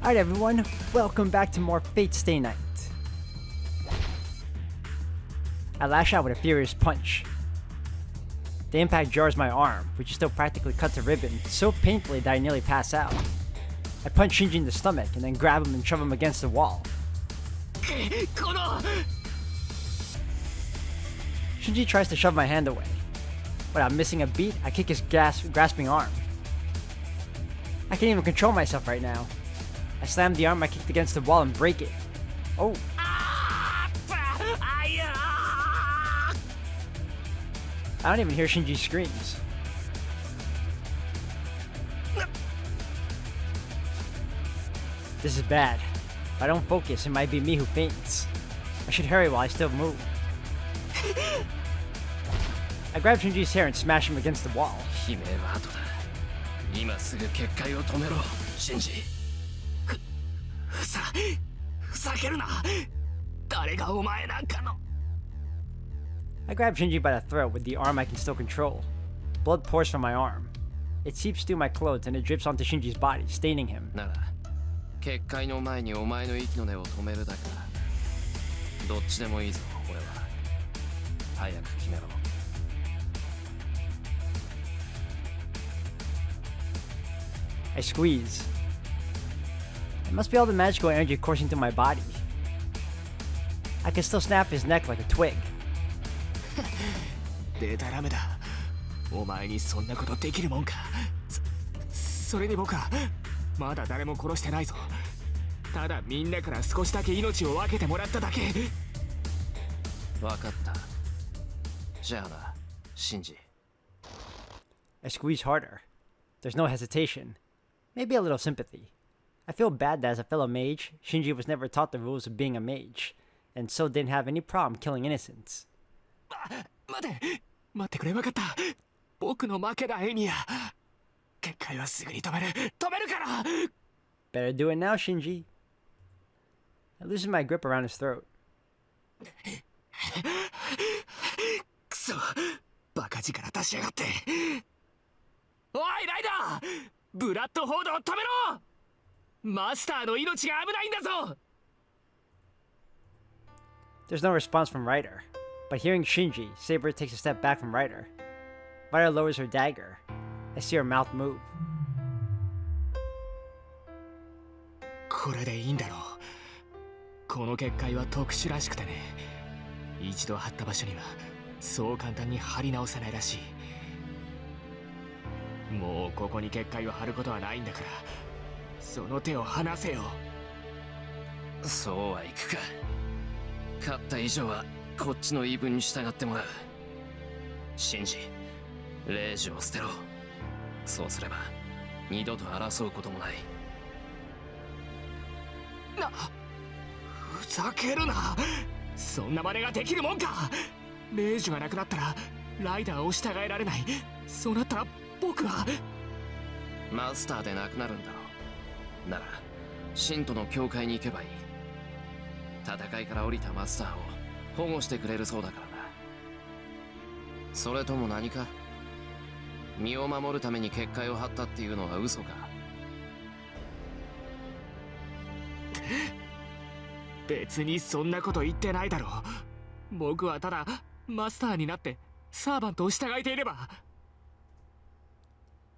Alright everyone, welcome back to more Fate Stay Night. I lash out with a furious punch. The impact jars my arm, which is still practically cut to ribbon, so painfully that I nearly pass out. I punch Shinji in the stomach and then grab him and shove him against the wall. Shinji tries to shove my hand away. Without missing a beat, I kick his grasping arm. I can't even control myself right now. I slam the arm I kicked against the wall and break it. Oh. I don't even hear Shinji's screams. This is bad. If I don't focus, it might be me who faints. I should hurry while I still move. I grab Shinji's hair and smash him against the wall. I grab Shinji by the throat with the arm I can still control. Blood pours from my arm. It seeps through my clothes and it drips onto Shinji's body, staining him. I squeeze. It must be all the magical energy coursing through my body. I can still snap his neck like a twig. I squeeze harder. There's no hesitation. Maybe a little sympathy. I feel bad that as a fellow mage, Shinji was never taught the rules of being a mage, and so didn't have any problem killing innocents. Better do it now, Shinji. I loosen my grip around his throat. There's no response from Ryder, but hearing Shinji, Saber takes a step back from Ryder. Ryder lowers her dagger. I see her mouth move.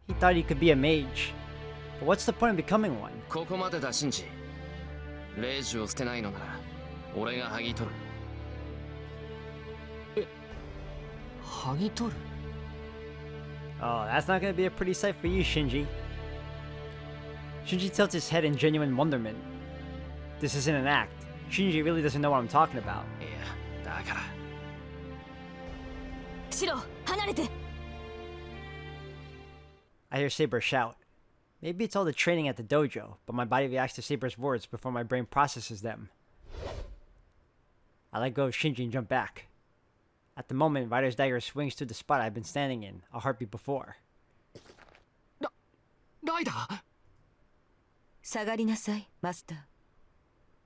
He thought he could be a mage, but what's the point of becoming one? Oh, that's not gonna be a pretty sight for you, Shinji. Shinji tilts his head in genuine wonderment. This isn't an act. Shinji really doesn't know what I'm talking about. I hear Saber shout. Maybe it's all the training at the dojo, but my body reacts to Saber's words before my brain processes them. I let go of Shinji and jump back. At the moment, Ryder's dagger swings to the spot I've been standing in, a heartbeat before. Ryder! 下がりなさい、マスター。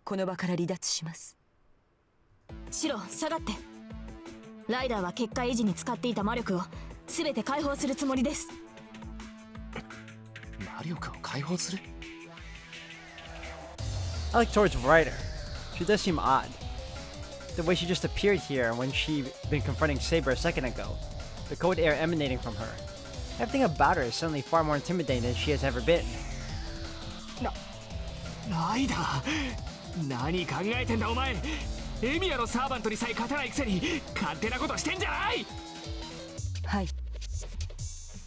この場から離脱します。シロ、下がって。ライダーは結界維持に使っていた魔力を全て解放するつもりです。魔力を解放する？ I look towards Ryder. She does seem odd. The way she just appeared here when she'd been confronting Saber a second ago. The cold air emanating from her. Everything about her is suddenly far more intimidating than she has ever been. ライダー何考えてんだお前エミヤのサーバントにさえ勝てないくせに勝手なことしてんじゃない。はい、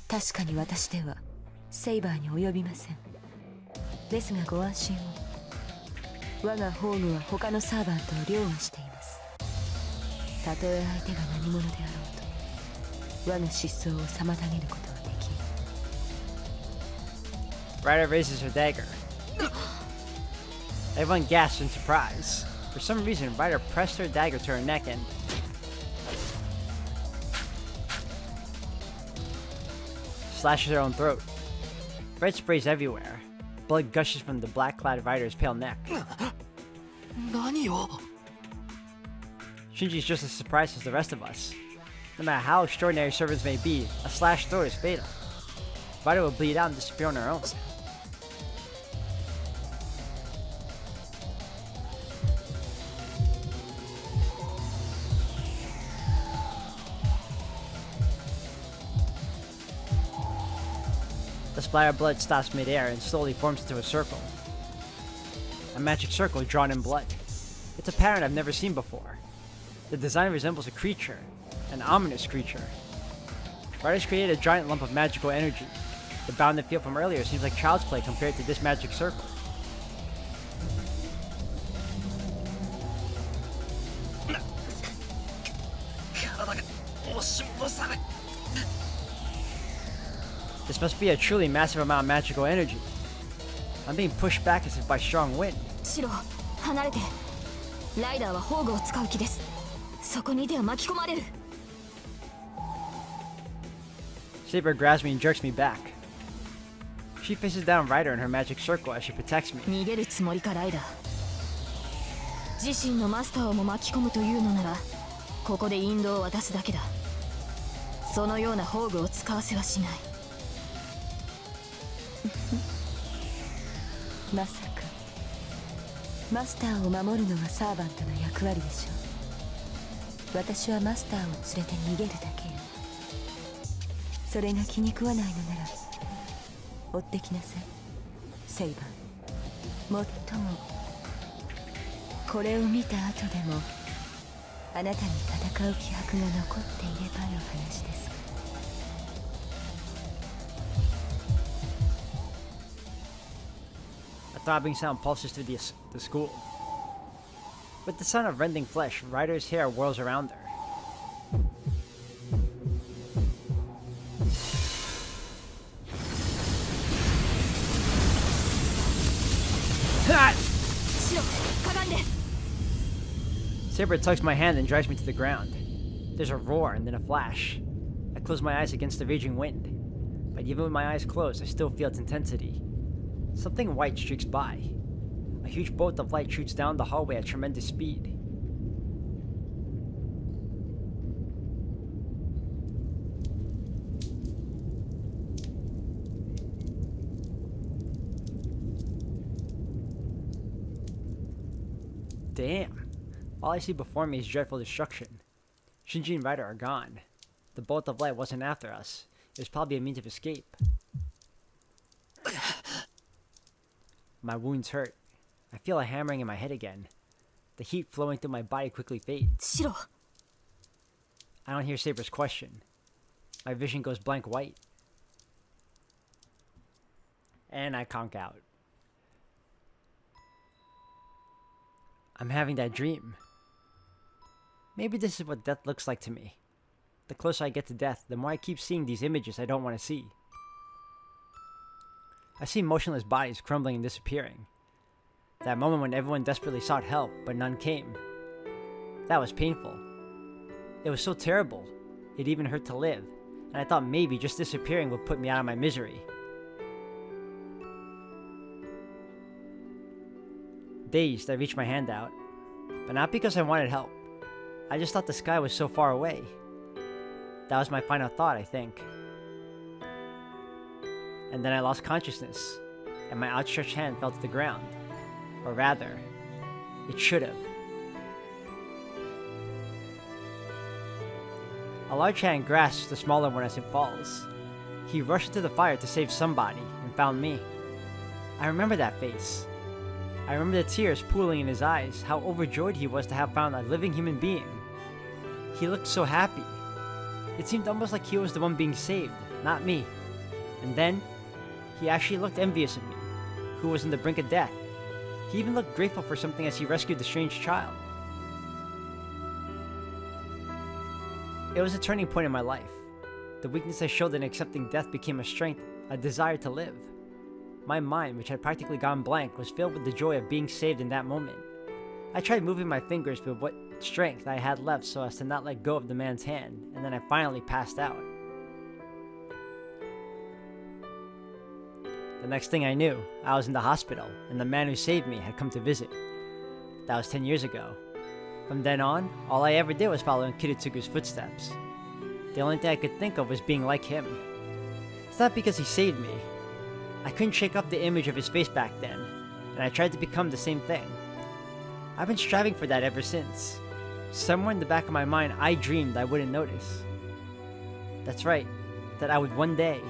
確かに私ではセイバーに及びません。ですがご安心を。我がホーグは他のサーバントを凌駕しています。たとえ相手が何者であろうと我が失踪を妨げることはできない。 Ryder raises her dagger. Everyone gasps in surprise. For some reason, Ryder pressed her dagger to her neck and slashes her own throat. Red sprays everywhere. Blood gushes from the black-clad Ryder's pale neck. 何を。 Shinji's just as surprised as the rest of us. No matter how extraordinary servants may be, a slashed throat is fatal. Ryder will bleed out and disappear on her own. The splatter of blood stops midair and slowly forms into a circle. A magic circle drawn in blood. It's a pattern I've never seen before. The design resembles a creature, an ominous creature. Writers created a giant lump of magical energy. The bounded field from earlier seems like child's play compared to this magic circle. This must be a truly massive amount of magical energy. I'm being pushed back as if by strong wind. シロ、離れて。ライダーは宝具を使う気です。そこにいては巻き込まれる。 Saber grabs me and jerks me back. She faces down Ryder in her magic circle as she protects me. 逃げるつもりかライダー。自身のマスターをも巻き込むというのなら、ここで引導を渡すだけだ。そのような宝具を使わせはしない。まさかマスターを守るのがサーバントの役割でしょう。私はマスターを連れて逃げるだけよ。それが気に食わないのなら追ってきなさいセイバー。もっともこれを見た後でもあなたに戦う気迫が残っていればの話です。 A throbbing sound pulses through the school. With the sound of rending flesh, Ryder's hair whirls around her. Saber tugs my hand and drives me to the ground. There's a roar and then a flash. I close my eyes against the raging wind, but even with my eyes closed, I still feel its intensity. Something white streaks by. A huge bolt of light shoots down the hallway at tremendous speed. Damn. All I see before me is dreadful destruction. Shinji and Ryder are gone. The bolt of light wasn't after us. It was probably a means of escape. My wounds hurt. I feel a hammering in my head again. The heat flowing through my body quickly fades. シロ、 I don't hear Saber's question. My vision goes blank white. And I conk out. I'm having that dream. Maybe this is what death looks like to me. The closer I get to death, the more I keep seeing these images I don't want to see. I see motionless bodies crumbling and disappearing. That moment when everyone desperately sought help, but none came. That was painful. It was so terrible. It even hurt to live, and I thought maybe just disappearing would put me out of my misery. Dazed, I reached my hand out, but not because I wanted help. I just thought the sky was so far away. That was my final thought, I think. And then I lost consciousness, and my outstretched hand fell to the ground. Or rather, it should have. A large hand grasps the smaller one as it falls. He rushed into the fire to save somebody and found me. I remember that face. I remember the tears pooling in his eyes, how overjoyed he was to have found a living human being. He looked so happy. It seemed almost like he was the one being saved, not me. And then, he actually looked envious of me, who was on the brink of death. He even looked grateful for something as he rescued the strange child. It was a turning point in my life. The weakness I showed in accepting death became a strength, a desire to live. My mind, which had practically gone blank, was filled with the joy of being saved in that moment. I tried moving my fingers with what strength I had left so as to not let go of the man's hand, and then I finally passed out. The next thing I knew, I was in the hospital, and the man who saved me had come to visit. That was 10 years ago. From then on, all I ever did was follow in Kiritsugu's footsteps. The only thing I could think of was being like him. It's not because he saved me. I couldn't shake up the image of his face back then, and I tried to become the same thing. I've been striving for that ever since. Somewhere in the back of my mind, I dreamed I wouldn't notice. That's right, that I would one day.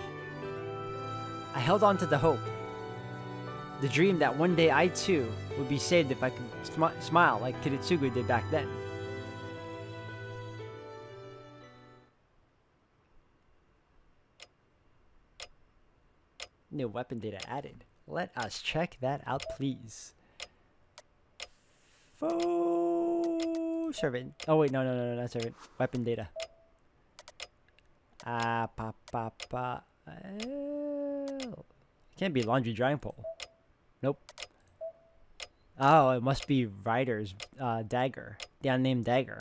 I held on to the hope. The dream that one day I too would be saved if I could smile like Kiritsugu did back then. New weapon data added. Let us check that out, please. Servant. Oh wait, no, not servant. Weapon data. Can't be laundry drying pole. Nope. Oh, it must be Ryder's dagger. The unnamed dagger.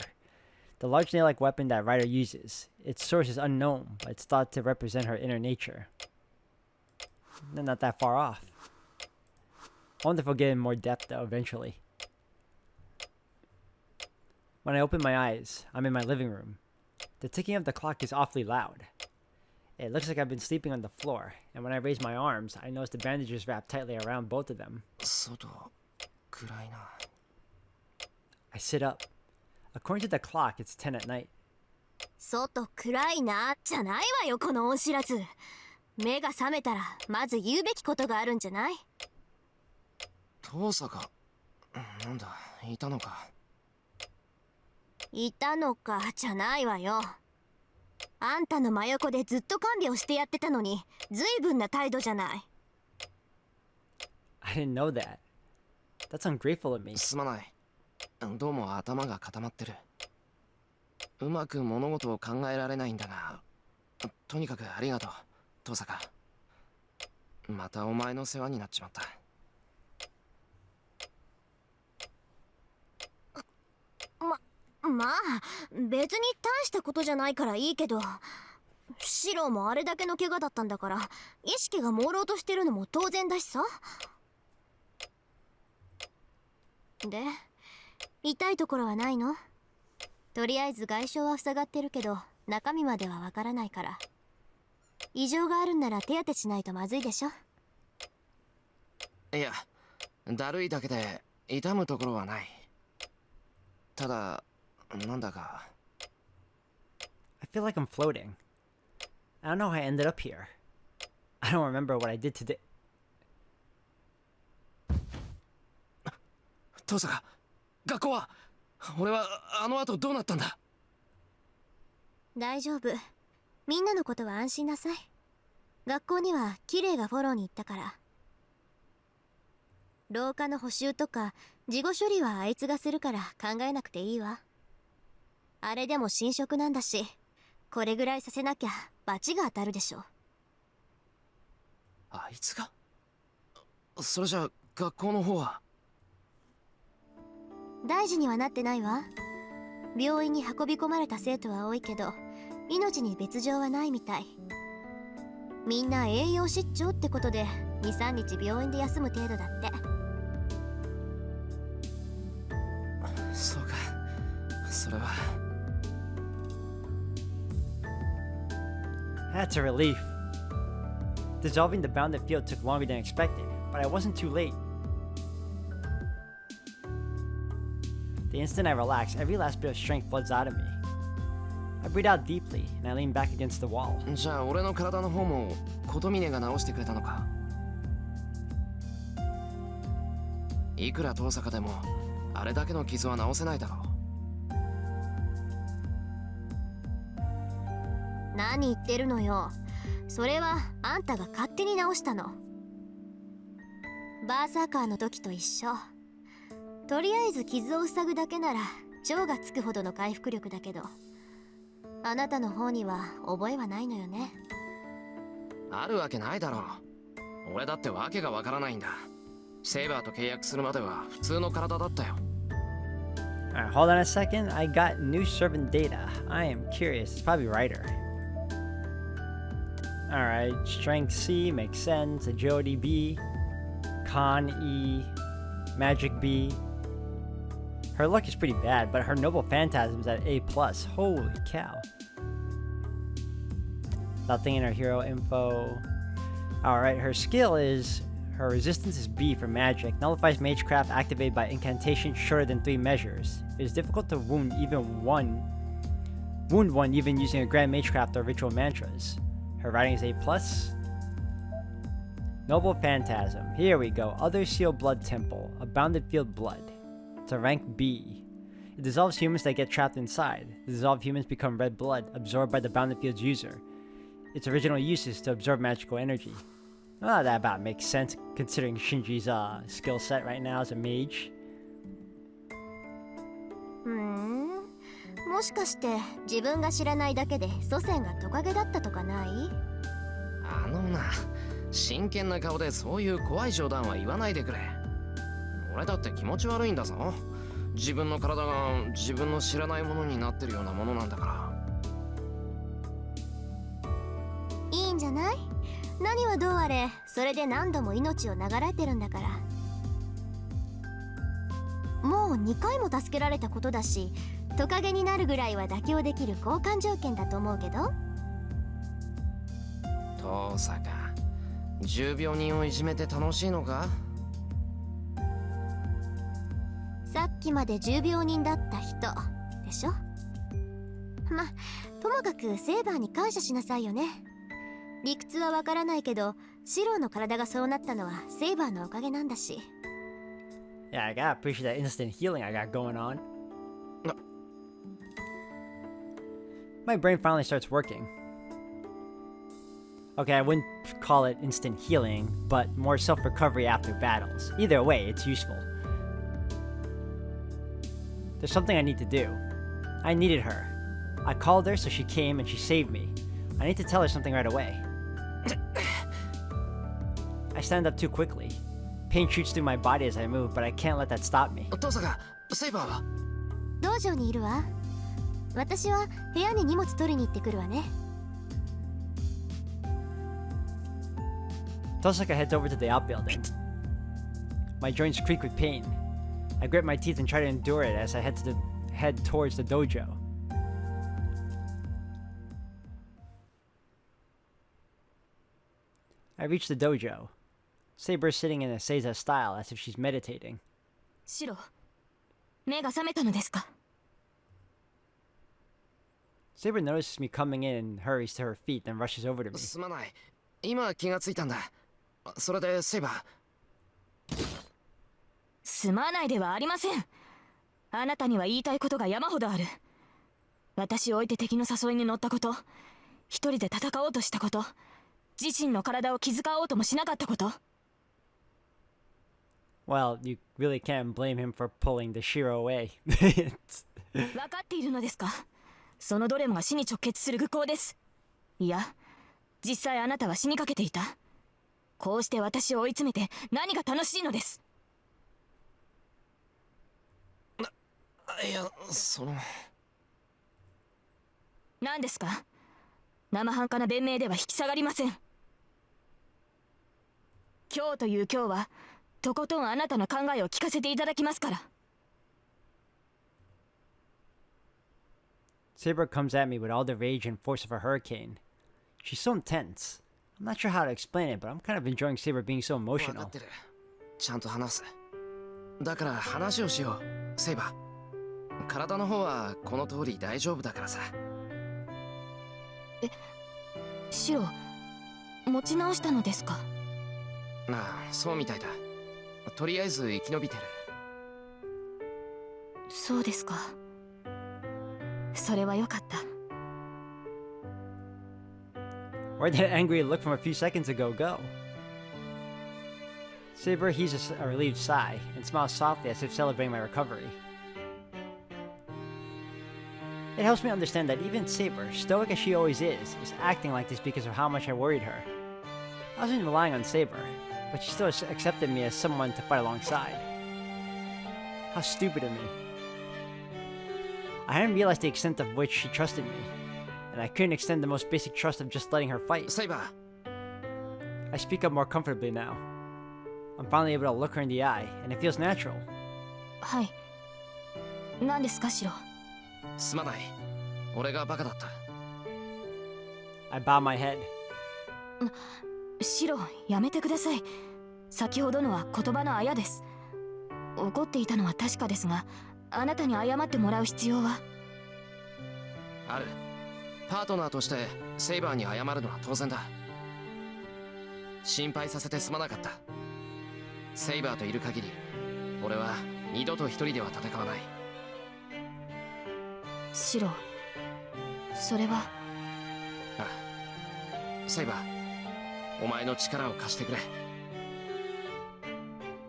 The large nail-like weapon that Ryder uses. Its source is unknown, but it's thought to represent her inner nature. They're not that far off. I wonder if we'll get in more depth though eventually. When I open my eyes, I'm in my living room. The ticking of the clock is awfully loud. It looks like I've been sleeping on the floor, and when I raise my arms, I notice the bandages wrapped tightly around both of them. I sit up. According to the clock, it's 10 at night. 外暗いなじゃないわよこの恩知らず。目が覚めたらまず言うべきことがあるんじゃない？遠坂、なんだ、いたのか。いたのかじゃないわよ。あんたの真横でずっと看病してやってたのに、随分な態度じゃない。I didn't know that. That's ungrateful of me. すまない。どうも頭が固まってる。うまく物事を考えられないんだが、とにかくありがとう、遠坂。またお前の世話になっちまった。まあ別に大したことじゃないからいいけど、シロもあれだけの怪我だったんだから意識が朦朧としてるのも当然だしさ。で、痛いところはないの？とりあえず外傷は塞がってるけど中身まではわからないから、異常があるんなら手当てしないとまずいでしょ。いや、だるいだけで痛むところはない。ただなんだか。I feel like I'm floating. I don't know how I ended up here. I don't remember what I did today. 遠坂、学校は？俺はあの後どうなったんだ？大丈夫。みんなのことは安心なさい。学校にはキレイがフォローに行ったから。廊下の補修とか事後処理はあいつがするから考えなくていいわ。あれでも新職なんだし、これぐらいさせなきゃ罰が当たるでしょ。あいつが？それじゃ学校の方は？大事にはなってないわ。病院に運び込まれた生徒は多いけど命に別状はないみたい。みんな栄養失調ってことで 2,3 日病院で休む程度だって。そうか、それは。That's a relief. Dissolving the bounded field took longer than expected, but I wasn't too late. The instant I relax, every last bit of strength floods out of me. I breathe out deeply, and I lean back against the wall. じゃあ俺の体の方も琴峰が治してくれたのか。いくら遠坂でもあれだけの傷は治せないだろう。何言ってるのよ。それはあんたが勝手に直したの。バーサーカーの時と一緒。とりあえず傷を塞ぐだけなら超がつくほどの回復力だけど、あなたの方には覚えはないのよね。あるわけないだろう。俺だってわけがわからないんだ。セイバーと契約するまでは普通の体だったよ。Alright, hold on a second. I got new servant data. I am curious. It's probably Ryder. Alright, strength C makes sense. Agility B. Con E. Magic B. Her luck is pretty bad, but her noble phantasm is at A+. Holy cow. Nothing in her hero info. Alright, her skill is... Her resistance is B for magic. Nullifies magecraft activated by incantation shorter than 3 measures. It is difficult to wound one even using a grand magecraft or ritual mantras. Her writing is A+. Noble Phantasm. Here we go. Other Sealed Blood Temple. A bounded field blood. It's a rank B. It dissolves humans that get trapped inside. The dissolved humans become red blood, absorbed by the bounded field's user. Its original use is to absorb magical energy. Well, that about makes sense considering Shinji's skill set right now as a mage. もしかして自分が知らないだけで祖先がトカゲだったとかない？あのな、真剣な顔でそういう怖い冗談は言わないでくれ。俺だって気持ち悪いんだぞ。自分の体が自分の知らないものになってるようなものなんだから。いいんじゃない？何はどうあれ、それで何度も命を流れてるんだから。もう2回も助けられたことだし、トカゲになるぐらいは妥協できる交換条件だと思うけど。遠坂、重病人をいじめて楽しいのか？さっきまで重病人だった人でしょ。ま、ともかくセーバーに感謝しなさいよね。理屈はわからないけど、シローの体がそうなったのはセーバーのおかげなんだし。Yeah, I gotta appreciate that instant healing I got going on. My brain finally starts working. Okay, I wouldn't call it instant healing, but more self-recovery after battles. Either way, it's useful. There's something I need to do. I needed her. I called her, so she came and she saved me. I need to tell her something right away. I stand up too quickly. Pain shoots through my body as I move, but I can't let that stop me. 遠坂、セイバーは？道場にいるわ。私は部屋に荷物取りに行ってくるわね。Tosaka heads over to the outbuilding. My joints creak with pain. I grit my teeth and try to endure it as I head towards the dojo. I reach the dojo. Saber is sitting in a Seiza style as if she's meditating. シロ、目が覚めたのですか？ Saber notices me coming in and hurries to her feet, then rushes over to me. すまない。今気がついたんだ。それでセイバー。すまないではありません。あなたには言いたいことが山ほどある。私を置いて敵の誘いに乗ったこと、一人で戦おうとしたこと、自身の体を気遣おうともしなかったこと。Well, you really can't blame him for pulling the Shiro away. 分かっているのですか？そのどれもが死に直結する愚行です。いや、実際あなたは死にかけていた。こうして私を追い詰めて何が楽しいのです。いや、何ですか？生半可な弁明では引き下がりません。今日という今日はとことんあなたの考えを聞かせていただきますから。Saber comes at me with all the rage and force of a hurricane. She's so intense. I'm not sure how to explain it, but I'm kind of enjoying Saber being so 分か emotional. ってる。ちゃんと話す。だから話をしよう、セイバー。体の方はこの通り大丈夫だからさ。シロ、持ち直したのですか？ああ、そうみたいだ。とりあえず生き延びてる。そうですか。それはよかった。Where'd that angry look from a few seconds ago go? Saber heaves a relieved sigh and smiles softly as if celebrating my recovery. It helps me understand that even Saber, stoic as she always is acting like this because of how much I worried her. I wasn't relying on Saber, but she still accepted me as someone to fight alongside. How stupid of me. I hadn't realized the extent of which she trusted me, and I couldn't extend the most basic trust of just letting her fight. Saber! I speak up more comfortably now. I'm finally able to look her in the eye, and it feels natural. はい。何ですか、シロ。すまない。俺がバカだった。I bow my head. シロ、やめてください。先ほどのは言葉のあやです。怒っていたのは確かですが、あなたに謝ってもらう必要は。ある。パートナーとしてセイバーに謝るのは当然だ。心配させてすまなかった。セイバーといる限り、俺は二度と一人では戦わない。シロ、それは。ああ、セイバー、お前の力を貸してくれ。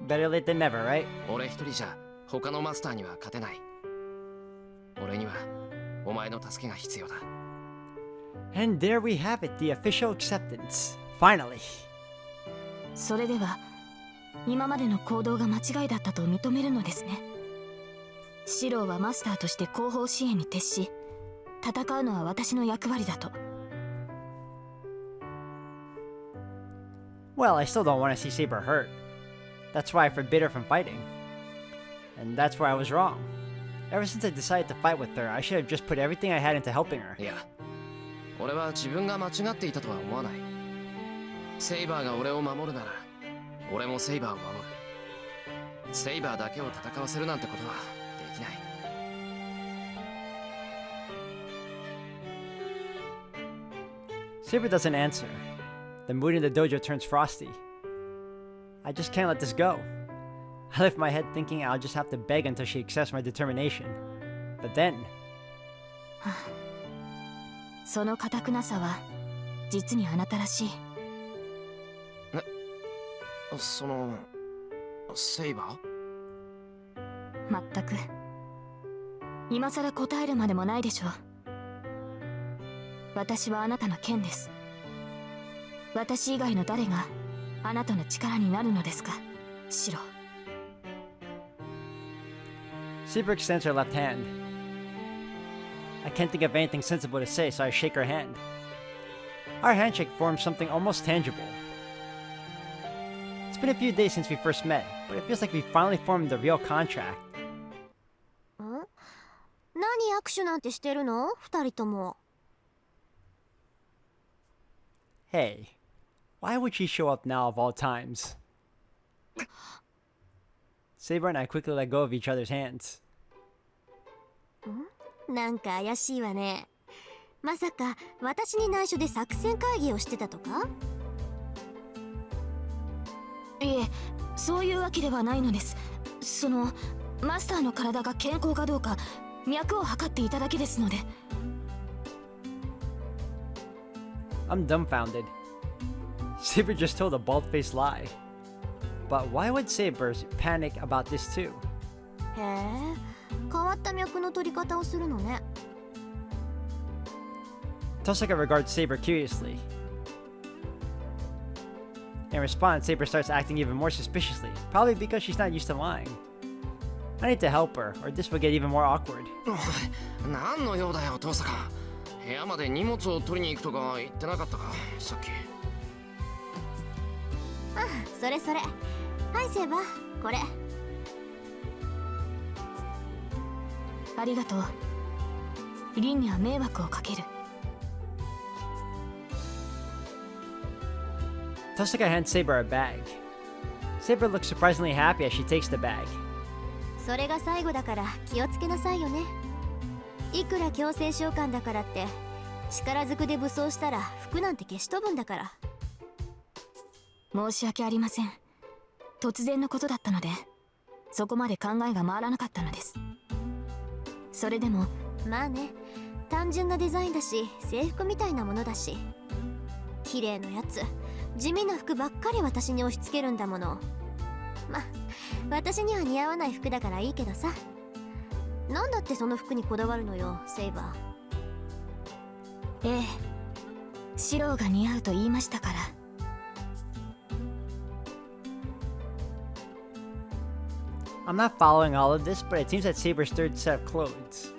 Better late than never, right? 俺一人じゃ他のマスターには勝てない。俺にはお前の助けが必要だ。And there we have it, the official acceptance. Finally. それでは、今までの行動が間違いだったと認めるのですね。シローはマスターとして後方支援に徹し、戦うのは私の役割だと。Well, I still don't want to see Saber hurt. That's why I forbid her from fighting. And that's where I was wrong. Ever since I decided to fight with her, I should have just put everything I had into helping her. いや、俺は自分が間違っていたとは思わない。セイバーが俺を守るなら、俺もセイバーを守る。セイバーだけを戦わせるなんてことはできない。Saber doesn't answer. The mood in the dojo turns frosty. I just can't let this go. I lift my head thinking I'll just have to beg until she accepts my determination. But then... その堅くなさは、実にあなたらしい。その、セイバー？まったく。今さら答えるまでもないでしょう。私はあなたの剣です。私以外の誰があなたの力になるのですか、シロ。Saber extends her left hand. I can't think of anything sensible to say, so I shake her hand. Our handshake forms something almost tangible. It's been a few days since we first met, but it feels like we finally formed the real contract. 何握手なんてしてるの？二人とも。Hey, why would she show up now of all times? Saber and I quickly let go of each other's hands. なんか怪しいわね。まさか私に内緒で作戦会議をしてたとか？いえ、そういうわけではないのです。そのマスターの体が健康かどうか脈を測っていただけですので。I'm dumbfounded. Saber just told a bald-faced lie. But why would Saber panic about this too? へえ、変わった脈の取り方をするのね。Tosaka regards Saber curiously. In response, Saber starts acting even more suspiciously, probably because she's not used to lying. I need to help her, or this will get even more awkward. 何の用だよ、父さん。部屋まで荷物を取りに行くとか言ってなかったか、さっき。あ、それそれ。はい、セーバー、これ。ありがとう。リンには迷惑をかける。Tosaka hands Saber a bag. Saber looks surprisingly happy as she takes the bag. それが最後だから気をつけなさいよね。いくら強制召喚だからって力ずくで武装したら服なんて消し飛ぶんだから。申し訳ありません。突然のことだったのでそこまで考えが回らなかったのです。それでもまあね、単純なデザインだし制服みたいなものだし、綺麗なやつ地味な服ばっかり私に押し付けるんだもの。まあ私には似合わない服だからいいけどさ。なんだってその服にこだわるのよ、セイバー。ええ、白が似合うと言いましたから。I'm not following all of this, but it seems that Saber's third set of clothes.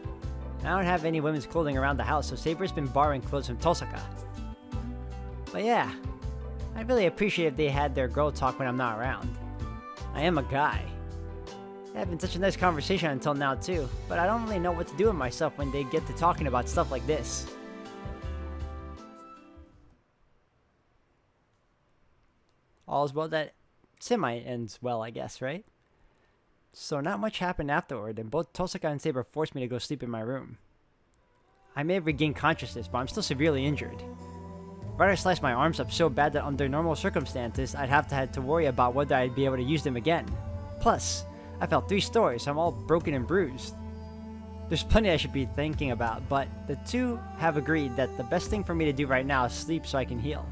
I don't have any women's clothing around the house, so Saber's been borrowing clothes from Tosaka. But yeah, I'd really appreciate if they had their girl talk when I'm not around. I am a guy. It had been such a nice conversation until now too, but I don't really know what to do with myself when they get to talking about stuff like this. All's well that semi ends well, I guess, right? So not much happened afterward, and both Tosaka and Saber forced me to go sleep in my room. I may have regained consciousness, but I'm still severely injured. Ryder sliced my arms up so bad that under normal circumstances, I'd have to worry about whether I'd be able to use them again. Plus, I fell 3 stories, so I'm all broken and bruised. There's plenty I should be thinking about, but the two have agreed that the best thing for me to do right now is sleep so I can heal.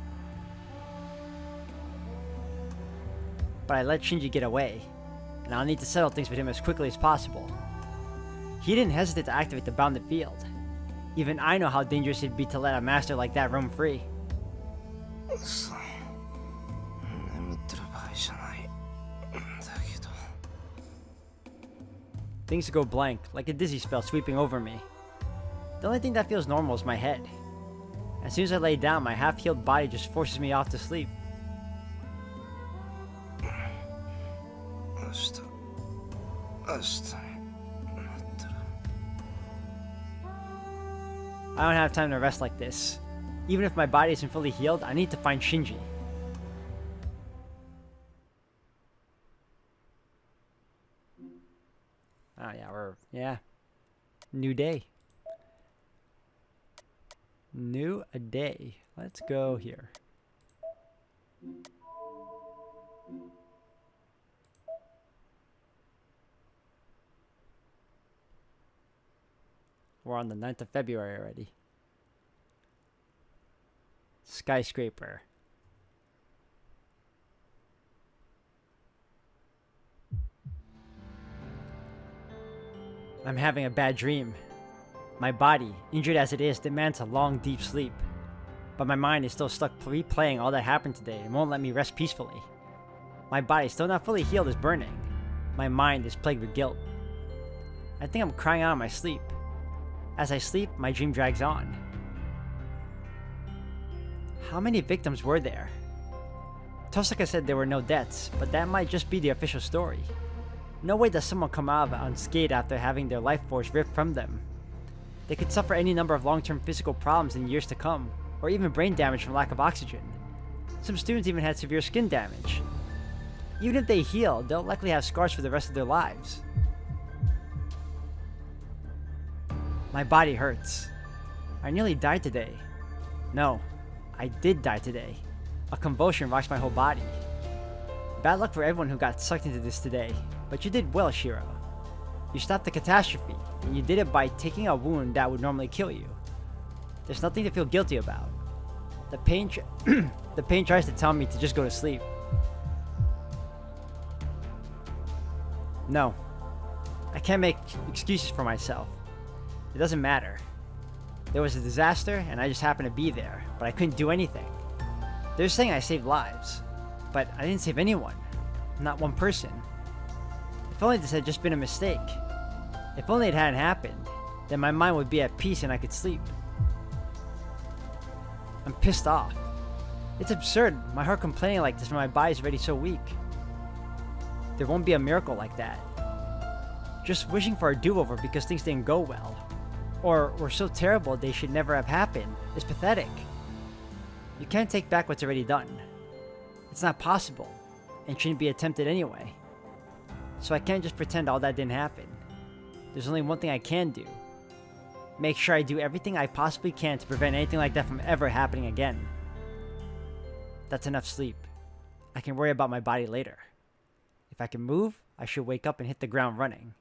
But I let Shinji get away, and I'll need to settle things with him as quickly as possible. He didn't hesitate to activate the bounded field. Even I know how dangerous it'd be to let a master like that roam free. Things go blank, like a dizzy spell sweeping over me. The only thing that feels normal is my head. As soon as I lay down, my half-healed body just forces me off to sleep. I don't have time to rest like this. Even if my body isn't fully healed, I need to find Shinji. Oh yeah, new day. New a day. Let's go here. We're on the 9th of February already. Skyscraper. I'm having a bad dream. My body, injured as it is, demands a long, deep sleep. But my mind is still stuck replaying all that happened today and won't let me rest peacefully. My body, still not fully healed, is burning. My mind is plagued with guilt. I think I'm crying out in my sleep. As I sleep, my dream drags on. How many victims were there? Tosaka said there were no deaths, but that might just be the official story. No way does someone come out unscathed after having their life force ripped from them. They could suffer any number of long-term physical problems in years to come, or even brain damage from lack of oxygen. Some students even had severe skin damage. Even if they heal, they'll likely have scars for the rest of their lives. My body hurts. I nearly died today. No, I did die today. A convulsion rocks my whole body. Bad luck for everyone who got sucked into this today, but you did well, Shiro. You stopped the catastrophe, and you did it by taking a wound that would normally kill you. There's nothing to feel guilty about. The pain tries to tell me to just go to sleep. No, I can't make excuses for myself. It doesn't matter. There was a disaster, and I just happened to be there, but I couldn't do anything. They're saying I saved lives, but I didn't save anyone. Not one person. If only this had just been a mistake. If only it hadn't happened, then my mind would be at peace and I could sleep. I'm pissed off. It's absurd, my heart complaining like this when my body's already so weak. There won't be a miracle like that. Just wishing for a do-over because things didn't go well, or were so terrible they should never have happened, is pathetic. You can't take back what's already done. It's not possible, and shouldn't be attempted anyway. So I can't just pretend all that didn't happen. There's only one thing I can do. Make sure I do everything I possibly can to prevent anything like that from ever happening again. That's enough sleep. I can worry about my body later. If I can move, I should wake up and hit the ground running.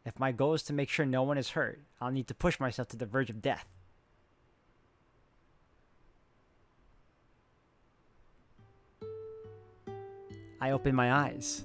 If my goal is to make sure no one is hurt, I'll need to push myself to the verge of death. I open my eyes.